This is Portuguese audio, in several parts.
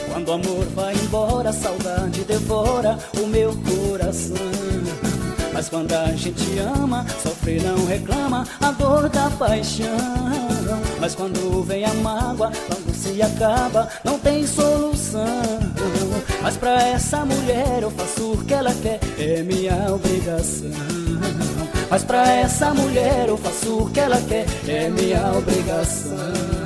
Quando o amor vai embora, a saudade devora o meu coração. Mas quando a gente ama, sofre não reclama a dor da paixão. Mas quando vem a mágoa, logo se acaba, não tem solução. Mas pra essa mulher eu faço o que ela quer, é minha obrigação. Mas pra essa mulher eu faço o que ela quer, é minha obrigação.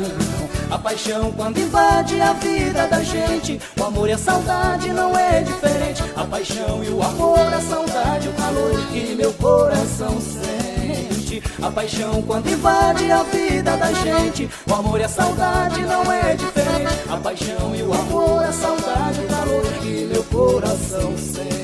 A paixão quando invade a vida da gente, o amor e a saudade não é diferente. A paixão e o amor, a saudade, o calor que meu coração sente. A paixão quando invade a vida da gente, o amor e a saudade não é diferente. A paixão e o amor, a saudade, o calor que meu coração sente.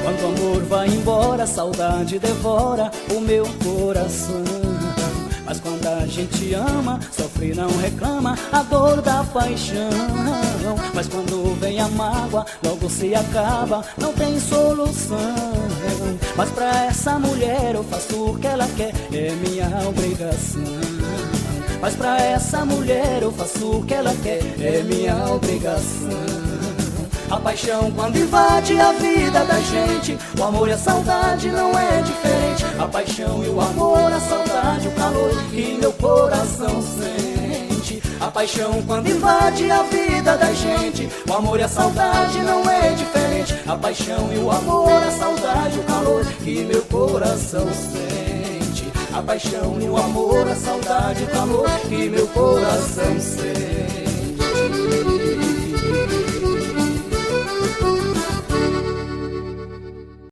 Quando o amor vai embora, a saudade devora o meu coração. Mas quando a gente ama, sofre não reclama a dor da paixão. Mas quando vem a mágoa, logo se acaba, não tem solução. Mas pra essa mulher eu faço o que ela quer, é minha obrigação. Mas pra essa mulher eu faço o que ela quer, é minha obrigação. A paixão quando invade a vida da gente, o amor e a saudade não é diferente. A paixão e o amor, a saudade, o calor que meu coração sente. A paixão quando invade a vida da gente, o amor e a saudade não é diferente. A paixão e o amor, a saudade, o calor que meu coração sente. A paixão e o amor, a saudade, o calor que meu coração sente.